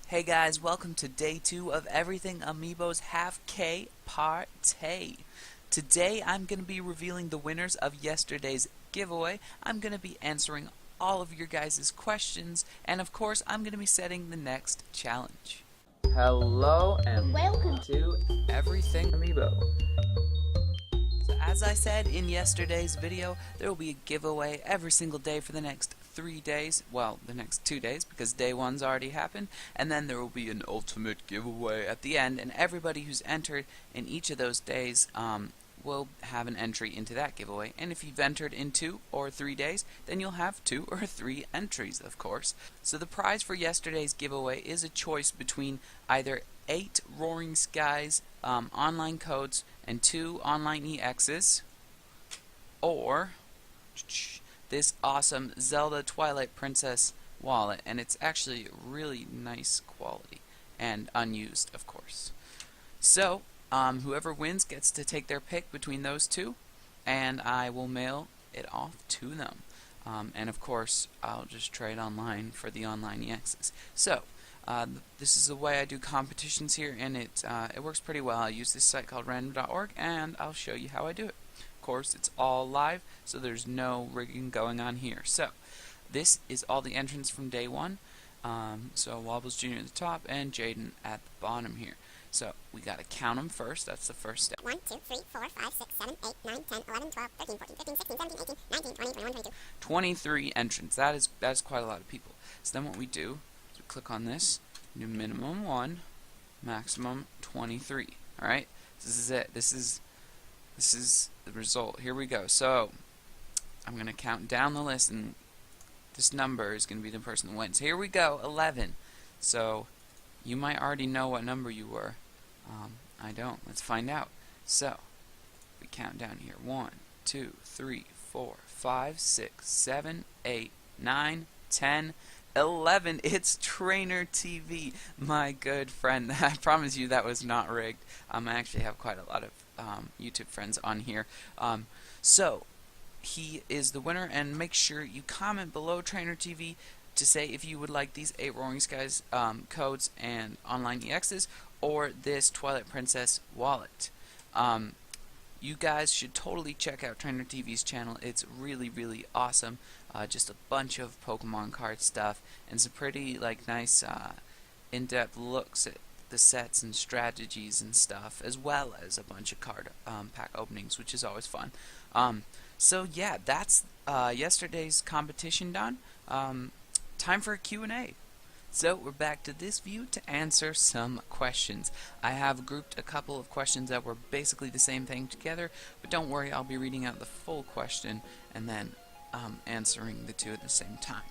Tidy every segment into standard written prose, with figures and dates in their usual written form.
Hey guys, welcome to day 2 of Everything Amiibo's Half K Party. Today I'm going to be revealing the winners of yesterday's giveaway. I'm going to be answering all of your guys' questions, and of course I'm going to be setting the next challenge. Hello and welcome to Everything Amiibo. So as I said in yesterday's video, there will be a giveaway every single day for the next 3 days. Well, the next 2 days, because day 1's already happened. And then there will be an ultimate giveaway at the end, and everybody who's entered in each of those days will have an entry into that giveaway. And if you've entered in 2 or 3 days, then you'll have 2 or 3 entries, of course. So the prize for yesterday's giveaway is a choice between either 8 Roaring Skies online codes and 2 online EXs, or this awesome Zelda Twilight Princess wallet, and it's actually really nice quality and unused, of course. So whoever wins gets to take their pick between those two, and I will mail it off to them. And of course, I'll just trade online for the online EXs. So this is the way I do competitions here, and it works pretty well. I use this site called random.org, and I'll show you how I do it. Of course, it's all live, so there's no rigging going on here. So this is all the entrants from day 1. So Wobbles Jr. at the top and Jaden at the bottom here. So we gotta count them first. That's the first step. 1, 2, 3, 4, 5, 6, 7, 8, 9, 10, 11, 12, 13, 14, 15, 16, 17, 18, 19, 20, 21, 22. 23 entrants. That is quite a lot of people. So then what we do is we click on this, do minimum 1, maximum 23. All right. This is it. This is the result. Here we go. So I'm gonna count down the list, and this number is gonna be the person that wins. Here we go. 11. So you might already know what number you were. I don't. Let's find out. So we count down here. 1, 2, 3, 4, 5, 6, 7, 8, 9, 10, 11. It's Trainer TV, my good friend. I promise you that was not rigged. I actually have quite a lot of YouTube friends on here. So he is the winner, and make sure you comment below Trainer TV to say if you would like these 8 Roaring Skies codes and online EXs, or this Twilight Princess wallet. You guys should totally check out Trainer TV's channel. It's really, really awesome. Just a bunch of Pokemon card stuff and some pretty nice in-depth looks at the sets and strategies and stuff, as well as a bunch of card pack openings, which is always fun. So yeah, that's yesterday's competition done. Time for a Q&A. So we're back to this view to answer some questions. I have grouped a couple of questions that were basically the same thing together, but don't worry, I'll be reading out the full question and then answering the two at the same time.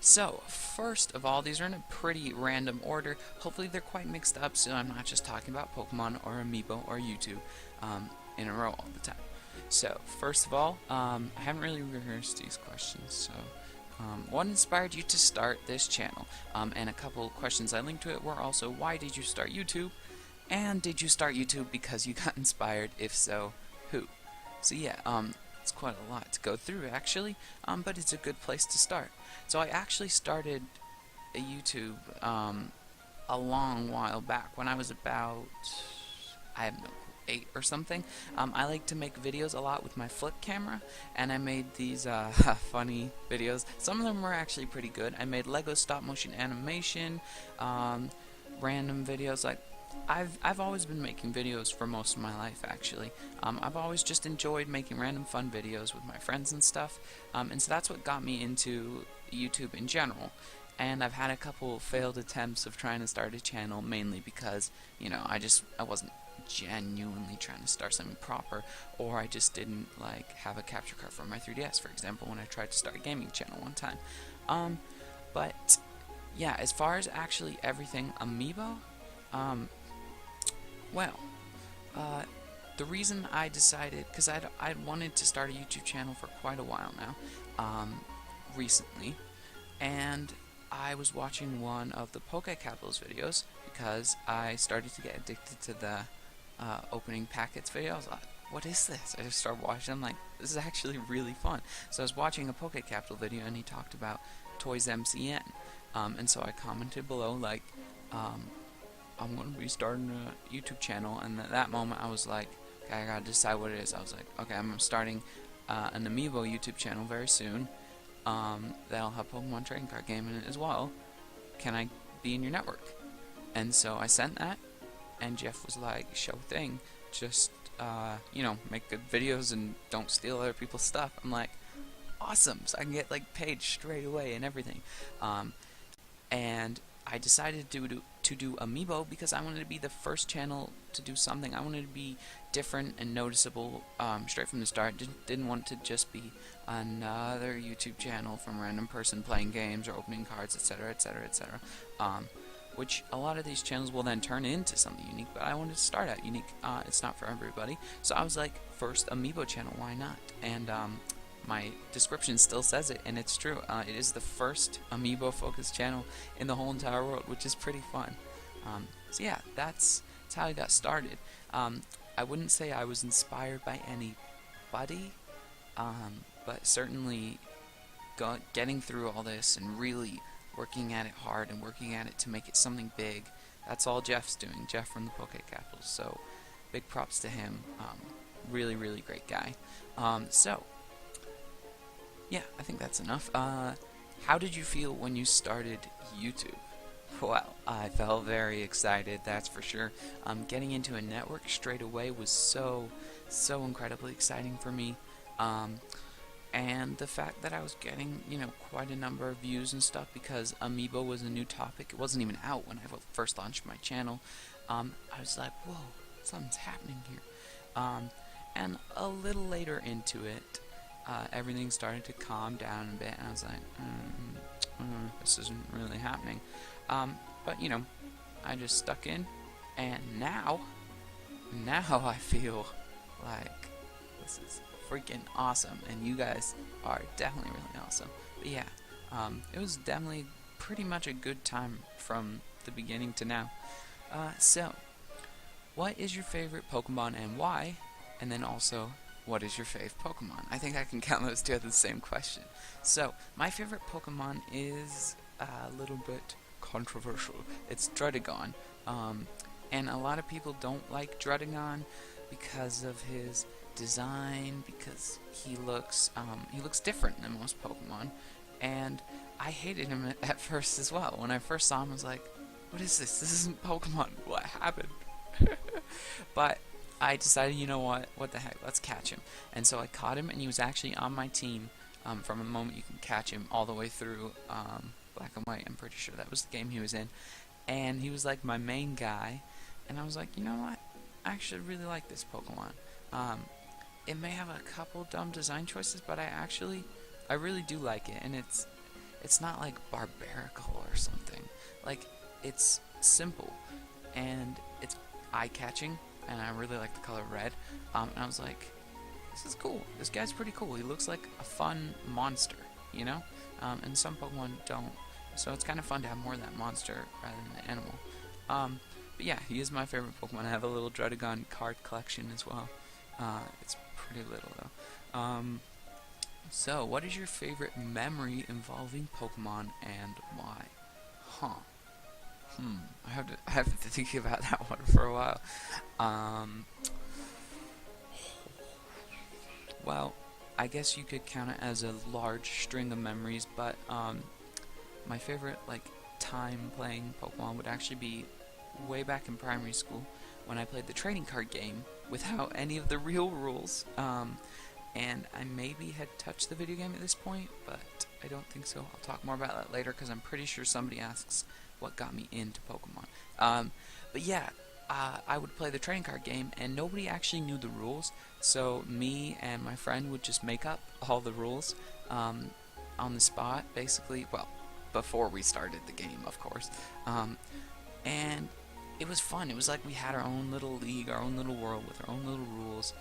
So first of all, these are in a pretty random order. Hopefully they're quite mixed up, so I'm not just talking about Pokemon or Amiibo or YouTube in a row all the time. So first of all, I haven't really rehearsed these questions, so what inspired you to start this channel? And a couple of questions I linked to it were also, why did you start YouTube? And did you start YouTube because you got inspired? If so, who? So yeah, it's quite a lot to go through actually, but it's a good place to start. So I actually started a YouTube a long while back when I was about, I have no clue, 8 or something. I like to make videos a lot with my flip camera, and I made these funny videos. Some of them were actually pretty good. I made Lego stop motion animation, random videos. Like I've always been making videos for most of my life actually. I've always just enjoyed making random fun videos with my friends and stuff, and so that's what got me into YouTube in general. And I've had a couple failed attempts of trying to start a channel, mainly because, you know, I wasn't genuinely trying to start something proper, or I just didn't have a capture card for my 3DS, for example, when I tried to start a gaming channel one time. But yeah, as far as actually everything Amiibo, the reason I decided, because I'd wanted to start a YouTube channel for quite a while now, recently, and I was watching one of the Poke Capitals videos because I started to get addicted to the opening packets video. I was like, what is this? I just started watching. I'm like, this is actually really fun. So I was watching a Poke Capital video, and he talked about Toys MCN. And so I commented below, like, I'm going to be starting a YouTube channel. And at that moment I was like, okay, I gotta decide what it is. I was like, okay, I'm starting an Amiibo YouTube channel very soon. That'll have Pokemon trading card game in it as well. Can I be in your network? And so I sent that, and Jeff was like, sure thing, just you know, make good videos and don't steal other people's stuff. I'm like, awesome, so I can get like paid straight away and everything. And I decided to do Amiibo because I wanted to be the first channel to do something. I wanted to be different and noticeable straight from the start. Didn't want to just be another YouTube channel from a random person playing games or opening cards, etc., etc., etc. Which a lot of these channels will then turn into something unique, but I wanted to start out unique. It's not for everybody. So I was like, first Amiibo channel, why not? And my description still says it, and it's true. It is the first Amiibo-focused channel in the whole entire world, which is pretty fun. So yeah, that's how I got started. I wouldn't say I was inspired by anybody, but certainly getting through all this and really working at it hard and working at it to make it something big, that's all Jeff's doing. Jeff from the Poke Capitals, so big props to him. Really, really great guy. So yeah, I think that's enough. How did you feel when you started YouTube? Well, I felt very excited, that's for sure. Getting into a network straight away was so incredibly exciting for me. And the fact that I was getting, you know, quite a number of views and stuff because Amiibo was a new topic. It wasn't even out when I first launched my channel. I was like, whoa, something's happening here. And a little later into it, everything started to calm down a bit, and I was like, this isn't really happening. But, you know, I just stuck in, and now I feel like this is freaking awesome, and you guys are definitely really awesome. But yeah, it was definitely pretty much a good time from the beginning to now. So, what is your favorite Pokemon and why? And then also, what is your fave Pokemon? I think I can count those two as the same question. So, my favorite Pokemon is a little bit controversial. It's Druddigon. And a lot of people don't like Druddigon because of his design, because he looks different than most Pokemon, and I hated him at first as well. When I first saw him, I was like, what is this? This isn't Pokemon. What happened? But I decided, you know what the heck, let's catch him. And so I caught him, and he was actually on my team from the moment you can catch him all the way through Black and White. I'm pretty sure that was the game he was in, and he was like my main guy, and I was like, you know what, I actually really like this Pokemon. It may have a couple dumb design choices, but I really do like it, and it's not like barbarical or something. Like, it's simple, and it's eye-catching, and I really like the color red. And I was like, this is cool. This guy's pretty cool. He looks like a fun monster, you know? And some Pokemon don't, so it's kind of fun to have more of that monster rather than the animal. But yeah, he is my favorite Pokemon. I have a little Druddigon card collection as well. It's pretty little though. So, what is your favorite memory involving Pokemon and why? I have to think about that one for a while. Well, I guess you could count it as a large string of memories, but my favorite time playing Pokemon would actually be way back in primary school when I played the trading card game without any of the real rules. And I maybe had touched the video game at this point, but I don't think so. I'll talk more about that later because I'm pretty sure somebody asks what got me into Pokemon. But yeah, I would play the trading card game and nobody actually knew the rules, so me and my friend would just make up all the rules on the spot, basically. Well, before we started the game, of course. And it was fun. It was like we had our own little league, our own little world with our own little rules,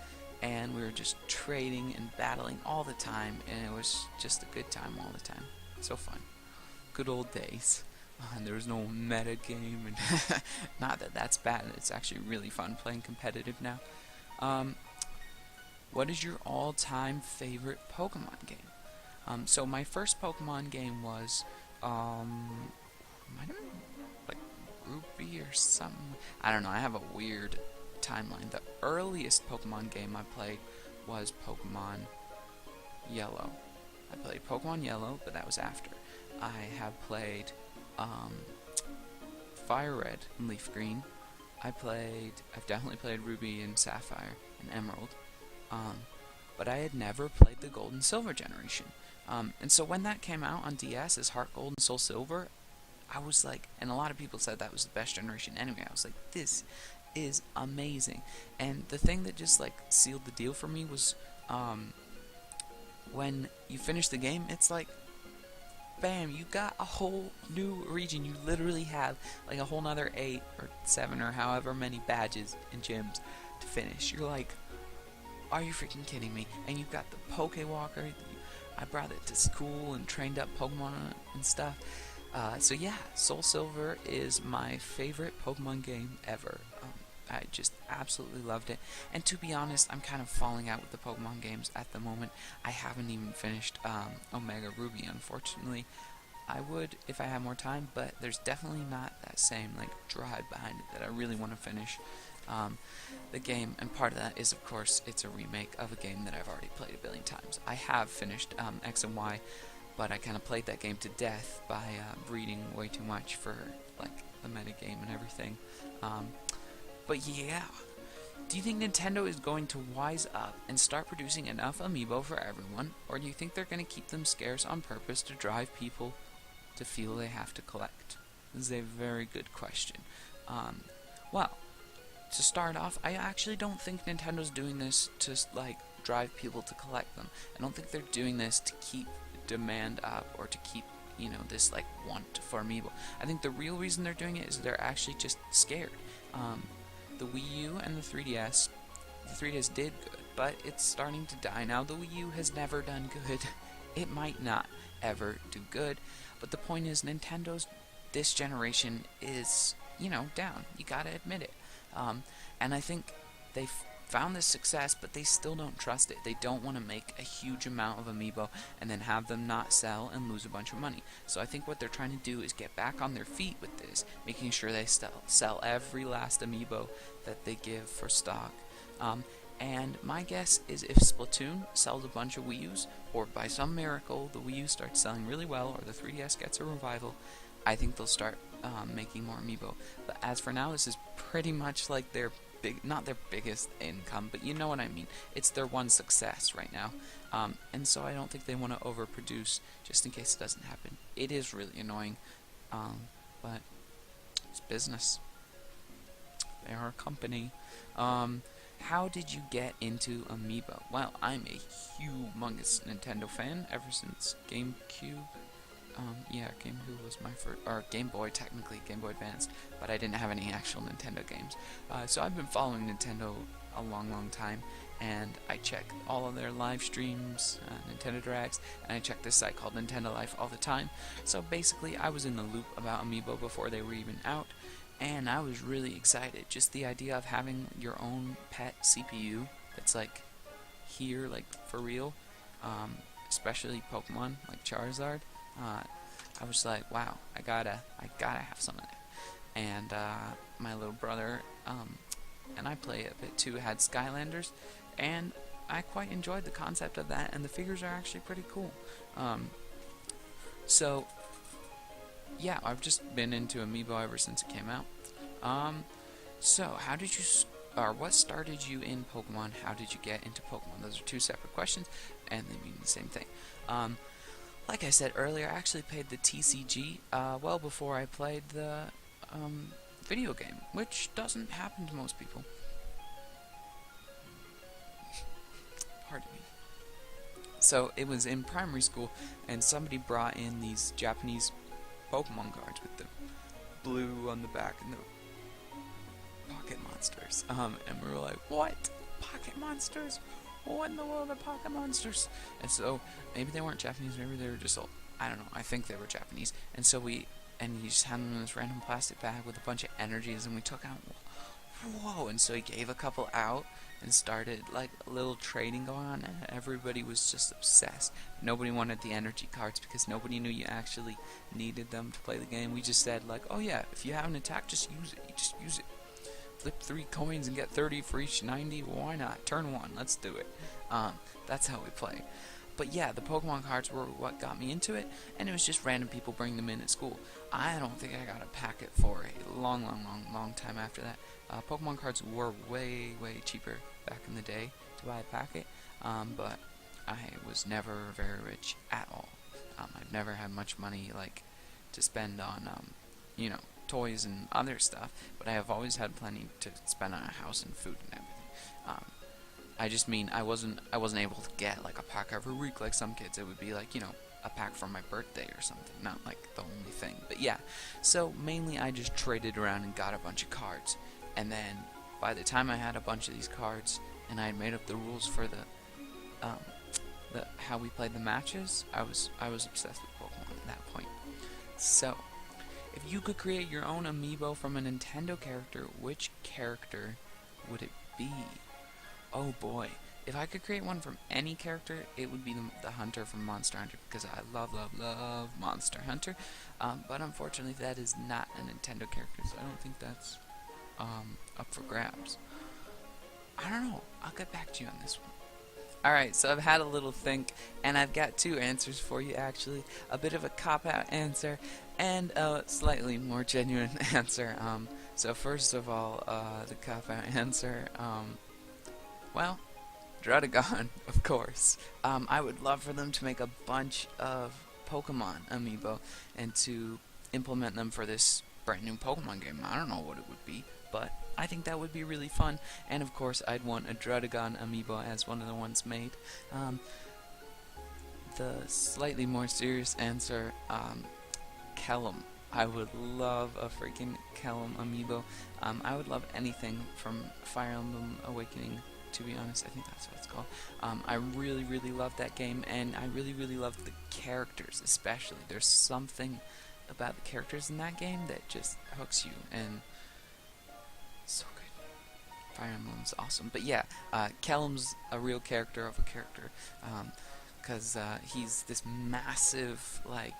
and we were just trading and battling all the time, and it was just a good time all the time. So fun. Good old days. And there was no meta game, and not that that's bad. It's actually really fun playing competitive now. What is your all-time favorite Pokemon game? So my first Pokemon game was might have been, like, Group or something. I don't know, I have a weird timeline. The earliest Pokemon game I played was Pokemon Yellow. I played Pokemon Yellow, but that was after. I have played Fire Red and Leaf Green. I've definitely played Ruby and Sapphire and Emerald. But I had never played the Gold and Silver generation. And so when that came out on DS as Heart Gold and Soul Silver, I was like, and a lot of people said that was the best generation anyway. I was like, this is amazing. And the thing that just like sealed the deal for me was when you finish the game, it's like, bam, you got a whole new region. You literally have like a whole nother 8 or 7 or however many badges and gyms to finish. You're like, are you freaking kidding me? And you've got the Pokewalker. I brought it to school and trained up Pokemon and stuff. So yeah, Soul Silver is my favorite Pokemon game ever. I just absolutely loved it. And to be honest, I'm kind of falling out with the Pokemon games at the moment. I haven't even finished Omega Ruby, unfortunately. I would if I had more time, but there's definitely not that same like drive behind it that I really want to finish the game. And part of that is, of course, it's a remake of a game that I've already played a billion times. I have finished X and Y, but I kind of played that game to death by reading way too much for like the metagame and everything. But yeah, do you think Nintendo is going to wise up and start producing enough Amiibo for everyone, or do you think they're going to keep them scarce on purpose to drive people to feel they have to collect? This is a very good question. Well, to start off, I actually don't think Nintendo's doing this to like drive people to collect them. I don't think they're doing this to keep demand up or to keep, you know, this like want for Amiibo. I think the real reason they're doing it is they're actually just scared. The Wii U and the 3DS, the 3DS did good, but it's starting to die now. The Wii U has never done good. It might not ever do good, but the point is Nintendo's this generation is, you know, down. You gotta admit it. And I think they've found this success, but they still don't trust it. They don't want to make a huge amount of Amiibo and then have them not sell and lose a bunch of money. So I think what they're trying to do is get back on their feet with this, making sure they sell every last Amiibo that they give for stock. And my guess is if Splatoon sells a bunch of Wii U's, or by some miracle the Wii U starts selling really well, or the 3DS gets a revival, I think they'll start making more Amiibo. But as for now, this is pretty much like their not their biggest income, but you know what I mean. It's their one success right now. And so I don't think they want to overproduce just in case it doesn't happen. It is really annoying, but it's business. They are a company. How did you get into Amiibo? Well, I'm a humongous Nintendo fan ever since GameCube. Yeah, GameCube was my first, or Game Boy, technically, Game Boy Advance, but I didn't have any actual Nintendo games. So I've been following Nintendo a long time, and I check all of their live streams, Nintendo Directs, and I check this site called Nintendo Life all the time. So basically, I was in the loop about Amiibo before they were even out, and I was really excited. Just the idea of having your own pet CPU that's like here, like for real, especially Pokemon like Charizard. I was like, wow, I gotta have some of that. And my little brother and I play a bit too had Skylanders, and I quite enjoyed the concept of that, and the figures are actually pretty cool. So yeah, I've just been into Amiibo ever since it came out. So how did you or what started you in Pokemon? How did you get into Pokemon? Those are two separate questions, and they mean the same thing. Like I said earlier, I actually played the TCG well before I played the video game, which doesn't happen to most people. Pardon me. So it was in primary school, and somebody brought in these Japanese Pokemon cards with the blue on the back and the pocket monsters. And we were like, what? Pocket monsters? What in the world are pocket monsters? And so maybe they weren't Japanese, maybe they were just old. I don't know. I think they were Japanese. And so you just had them in this random plastic bag with a bunch of energies, and we took out whoa, and so he gave a couple out and started like a little trading going on, and everybody was just obsessed. Nobody wanted the energy cards because nobody knew you actually needed them to play the game. We just said like, oh yeah, if you have an attack, just use it. You just use it. Flip 3 coins and get 30 for each 90. Well, why not? Turn 1. Let's do it. That's how we play. But yeah, the Pokemon cards were what got me into it, and it was just random people bringing them in at school. I don't think I got a packet for a long time after that. Pokemon cards were way cheaper back in the day to buy a packet, but I was never very rich at all. I've never had much money like to spend on, you know, toys and other stuff, but I have always had plenty to spend on a house and food and everything. I just mean I wasn't able to get like a pack every week like some kids. It would be like, you know, a pack for my birthday or something, not like the only thing. But yeah, so mainly I just traded around and got a bunch of cards, and then by the time I had a bunch of these cards and I had made up the rules for the how we played the matches, I was obsessed with Pokemon at that point. So if you could create your own amiibo from a Nintendo character, which character would it be? Oh boy. If I could create one from any character, it would be the Hunter from Monster Hunter, because I love Monster Hunter. But unfortunately, that is not a Nintendo character, so I don't think that's up for grabs. I don't know. I'll get back to you on this one. Alright, so I've had a little think, and I've got two answers for you, actually. A bit of a cop-out answer, and a slightly more genuine answer. So first of all, the cop-out answer, well, Druddigon, of course. I would love for them to make a bunch of Pokemon amiibo and to implement them for this brand new Pokemon game. I don't know what it would be, but I think that would be really fun. And of course, I'd want a Druddigon amiibo as one of the ones made. The slightly more serious answer, Kellum. I would love a freaking Kellum amiibo. I would love anything from Fire Emblem Awakening. To be honest, I think that's what it's called. I really love that game, and I really love the characters, especially. There's something about the characters in that game that just hooks you, and so good. Fire Emblem's awesome. But yeah, Kellum's a real character of a character, because he's this massive, like,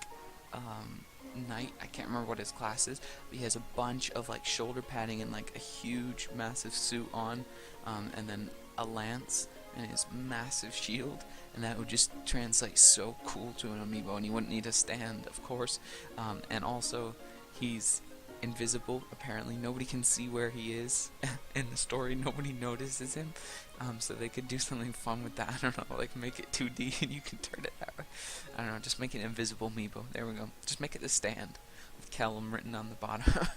knight. I can't remember what his class is, but he has a bunch of like shoulder padding and like a huge massive suit on, and then a lance and his massive shield, and that would just translate so cool to an amiibo, and he wouldn't need a stand, of course. And also he's invisible. Apparently nobody can see where he is in the story. Nobody notices him, so they could do something fun with that. I don't know, like make it 2D and you can turn it that way. I don't know, just make an invisible amiibo. There we go. Just make it the stand with Kellum written on the bottom.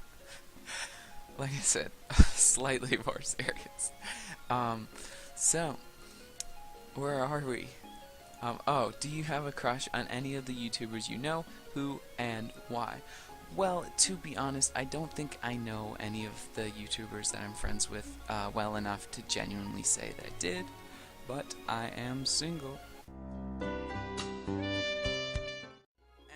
Like I said, slightly more serious. So where are we? Oh, do you have a crush on any of the YouTubers you know? Who and why? Well, to be honest, I don't think I know any of the YouTubers that I'm friends with well enough to genuinely say that I did, but I am single.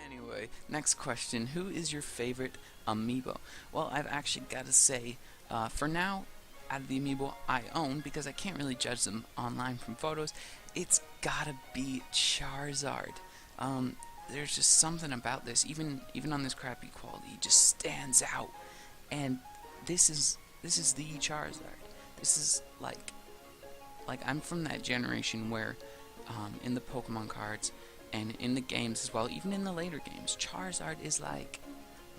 Anyway, next question. Who is your favorite amiibo? Well, I've actually got to say, for now, out of the amiibo I own, because I can't really judge them online from photos, it's gotta be Charizard. There's just something about this, even on this crappy quality, it just stands out. And this is the Charizard. This is like I'm from that generation where, in the Pokemon cards and in the games as well, even in the later games, Charizard is like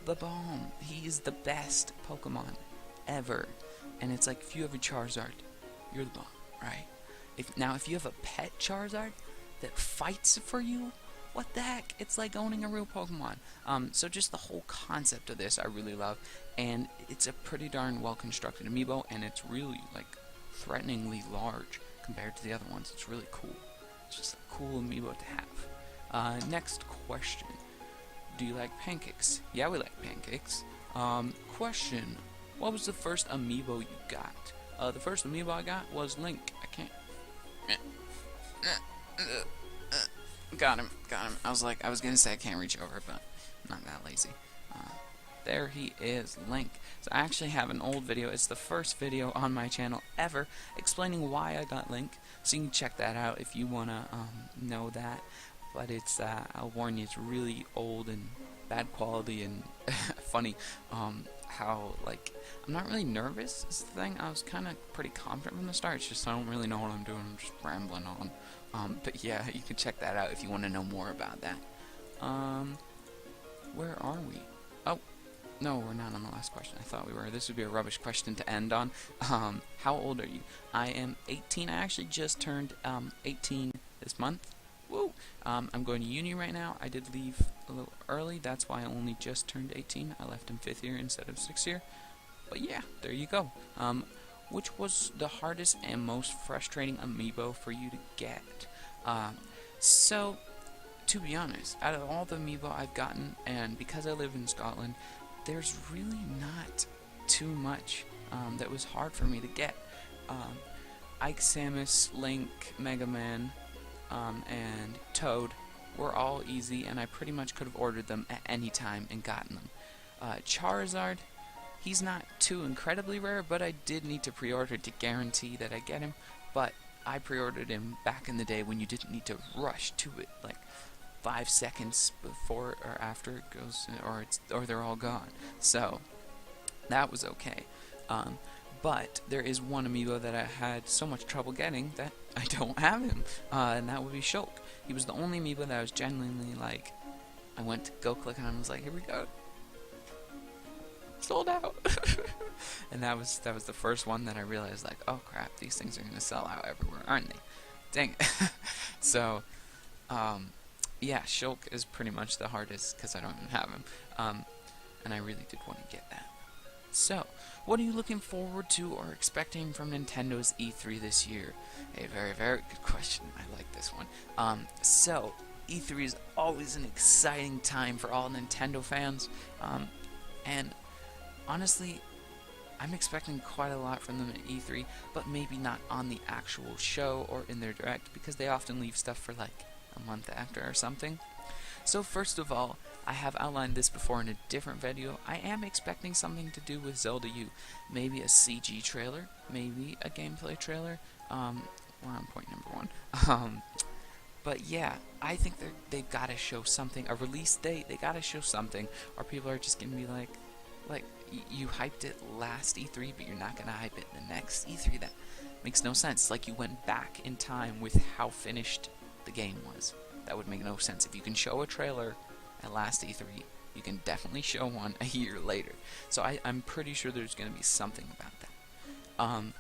the bomb. He is the best Pokemon ever. And it's like, if you have a Charizard, you're the bomb, right? If you have a pet Charizard that fights for you, what the heck? It's like owning a real Pokemon. So just the whole concept of this I really love, and it's a pretty darn well constructed amiibo, and it's really like threateningly large compared to the other ones. It's really cool. It's just a cool amiibo to have. Next question. Do you like pancakes? Yeah, we like pancakes. Question. What was the first amiibo you got? The first amiibo I got was Link. I can't... Got him. I was gonna say I can't reach over, but I'm not that lazy. there he is, Link. So I actually have an old video. It's the first video on my channel ever explaining why I got Link. So you can check that out if you want to know that. But it's, I'll warn you, it's really old and bad quality and funny. How, like, I'm not really nervous is the thing. I was kind of pretty confident from the start. It's just I don't really know what I'm doing. I'm just rambling on. But yeah, you can check that out if you want to know more about that. Where are we? Oh, no, we're not on the last question. I thought we were. This would be a rubbish question to end on. How old are you? I am 18. I actually just turned 18 this month. Woo! I'm going to uni right now. I did leave a little early. That's why I only just turned 18. I left in 5th year instead of 6th year. But yeah, there you go. Which was the hardest and most frustrating amiibo for you to get? So, to be honest, out of all the amiibo I've gotten, and because I live in Scotland, there's really not too much that was hard for me to get. Ike, Samus, Link, Mega Man, and Toad were all easy, and I pretty much could have ordered them at any time and gotten them. Charizard, he's not too incredibly rare, but I did need to pre-order to guarantee that I get him. But I pre-ordered him back in the day when you didn't need to rush to it, like 5 seconds before or after it goes, or they're all gone. So that was okay. But there is one amiibo that I had so much trouble getting that I don't have him, and that would be Shulk. He was the only amiibo that I was genuinely like, I went to go click on him and was like, here we go. Sold out. And that was the first one that I realized, like, oh crap, these things are going to sell out everywhere, aren't they? Dang it. So, yeah, Shulk is pretty much the hardest because I don't even have him. And I really did want to get that. So, what are you looking forward to or expecting from Nintendo's E3 this year? A very, very good question. I like this one. So, E3 is always an exciting time for all Nintendo fans. And honestly, I'm expecting quite a lot from them at E3, but maybe not on the actual show or in their direct, because they often leave stuff for like a month after or something. So first of all, I have outlined this before in a different video. I am expecting something to do with Zelda U. Maybe a CG trailer, maybe a gameplay trailer. We're on point number 1. But yeah, I think they've got to show something, a release date. They got to show something, or people are just gonna be like you hyped it last E3, but you're not gonna hype it the next E3. That makes no sense. It's like you went back in time with how finished the game was. That would make no sense. If you can show a trailer at last E3, you can definitely show one a year later. So I'm pretty sure there's going to be something about that.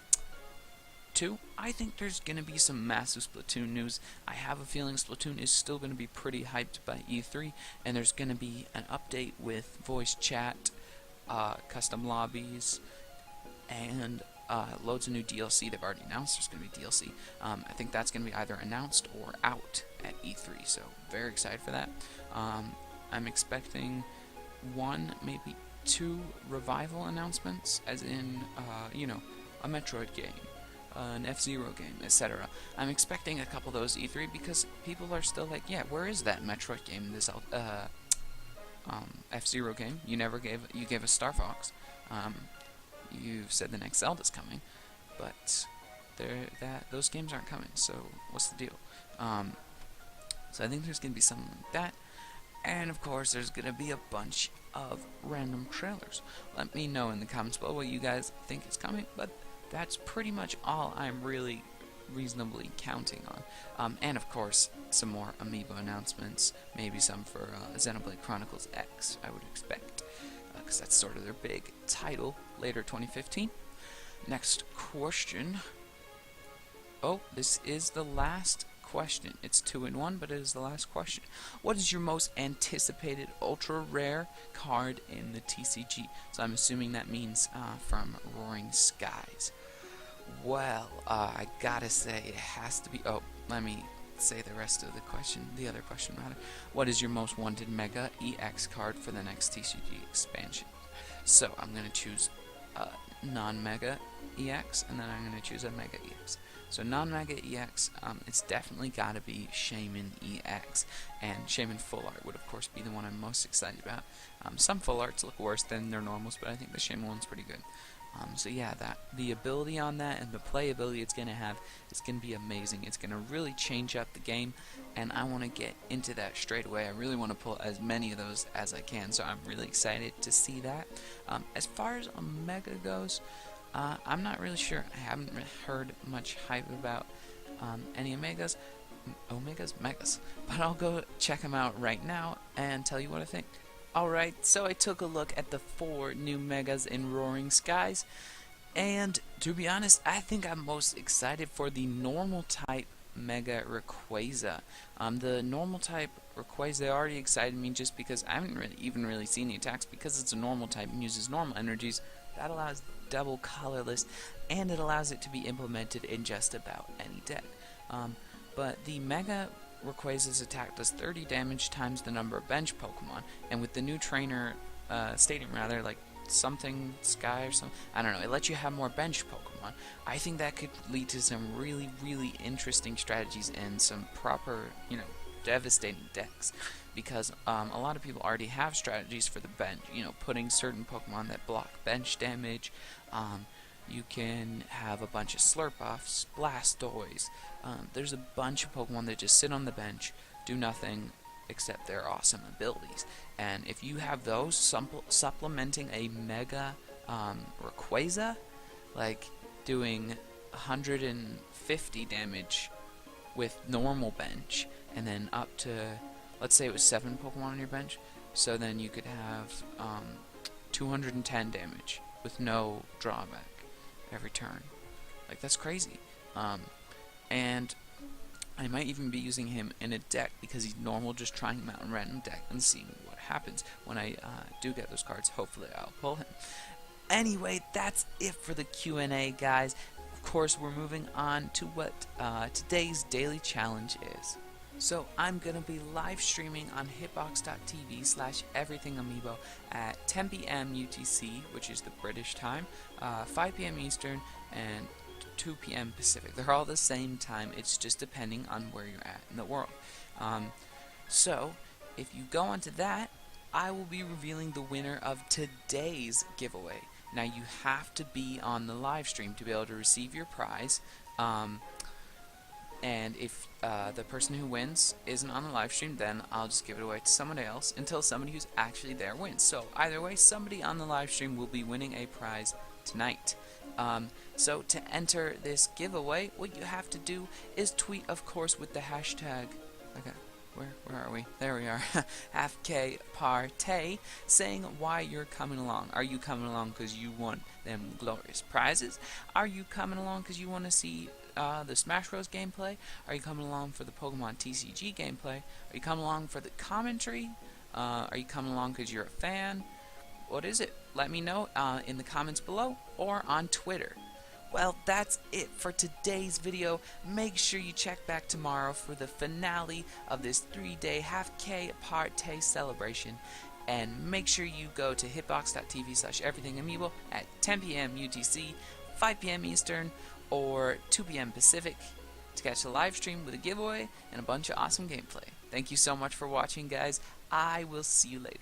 2, I think there's going to be some massive Splatoon news. I have a feeling Splatoon is still going to be pretty hyped by E3, and there's going to be an update with voice chat, custom lobbies, and loads of new DLC. They've already announced there's going to be DLC. I think that's going to be either announced or out at E3, so very excited for that. I'm expecting 1, maybe 2 revival announcements, as in, a Metroid game, an F-Zero game, etc. I'm expecting a couple of those E3 because people are still like, yeah, where is that Metroid game, this F-Zero game? You gave us Star Fox. You said the next Zelda's coming, but those games aren't coming, so what's the deal? So I think there's going to be something like that, and of course there's going to be a bunch of random trailers. Let me know in the comments below what you guys think is coming, but that's pretty much all I'm really reasonably counting on. And of course, some more Amiibo announcements, maybe some for Xenoblade Chronicles X, I would expect, because that's sort of their big title later 2015. Next question. Oh, this is the last question. It's 2 in 1, but it is the last question. What is your most anticipated ultra rare card in the TCG? So I'm assuming that means from Roaring Skies. Well, I gotta say it has to be. Oh, let me say the rest of the question. The other question rather. What is your most wanted Mega EX card for the next TCG expansion? So I'm gonna choose non-Mega EX, and then I'm gonna choose a Mega EX. So non-Mega EX, it's definitely got to be Shaman EX, and Shaman Full Art would of course be the one I'm most excited about. Some Full Arts look worse than their normals, but I think the Shaman one's pretty good. So yeah, the ability on that and the playability it's going to have is going to be amazing. It's going to really change up the game, and I want to get into that straight away. I really want to pull as many of those as I can, so I'm really excited to see that. As far as Omega goes, I'm not really sure. I haven't heard much hype about any Omegas, Megas, but I'll go check them out right now and tell you what I think. Alright, so I took a look at the 4 new Megas in Roaring Skies, and to be honest, I think I'm most excited for the normal type Mega Rayquaza. The normal type Rayquaza already excited me just because I haven't even really seen the attacks. Because it's a normal type and uses normal energies, that allows double colorless, and it allows it to be implemented in just about any deck. But the Mega Rayquaza's attack does 30 damage times the number of bench Pokemon, and with the new trainer stadium, rather, like something Sky or something, I don't know, it lets you have more bench Pokemon. I think that could lead to some really, really interesting strategies and some proper, devastating decks, because a lot of people already have strategies for the bench, putting certain Pokemon that block bench damage. You can have a bunch of Slurp-offs, Blastoise. There's a bunch of Pokemon that just sit on the bench, do nothing except their awesome abilities. And if you have those supplementing a Mega Rayquaza, like doing 150 damage with normal bench, and then up to, let's say it was 7 Pokemon on your bench, so then you could have 210 damage with no drawback every turn. Like, that's crazy. And I might even be using him in a deck because he's normal, just trying him out in a random deck and seeing what happens. When I do get those cards, hopefully I'll pull him. Anyway, that's it for the Q&A, guys. Of course, we're moving on to what today's daily challenge is. So I'm going to be live streaming on hitbox.tv/everythingamiibo at 10 p.m. UTC, which is the British time, 5 p.m. Eastern, and 2 p.m. Pacific. They're all the same time, it's just depending on where you're at in the world. So, if you go onto that, I will be revealing the winner of today's giveaway. Now, you have to be on the live stream to be able to receive your prize. And if the person who wins isn't on the live stream, then I'll just give it away to somebody else until somebody who's actually there wins. So either way, somebody on the live stream will be winning a prize tonight. So to enter this giveaway, what you have to do is tweet, of course, with the hashtag. Okay, where are we? There we are. #KPartay, saying why you're coming along. Are you coming along because you want them glorious prizes? Are you coming along because you want to see the Smash Bros. Gameplay? Are you coming along for the Pokemon TCG gameplay? Are you coming along for the commentary? Are you coming along because you're a fan? What is it? Let me know in the comments below or on Twitter. Well, that's it for today's video. Make sure you check back tomorrow for the finale of this 3-day #KPartay celebration. And make sure you go to hitbox.tv/everythingamiibo at 10 p.m. UTC, 5 p.m. Eastern, or 2 p.m. Pacific to catch a live stream with a giveaway and a bunch of awesome gameplay. Thank you so much for watching, guys. I will see you later.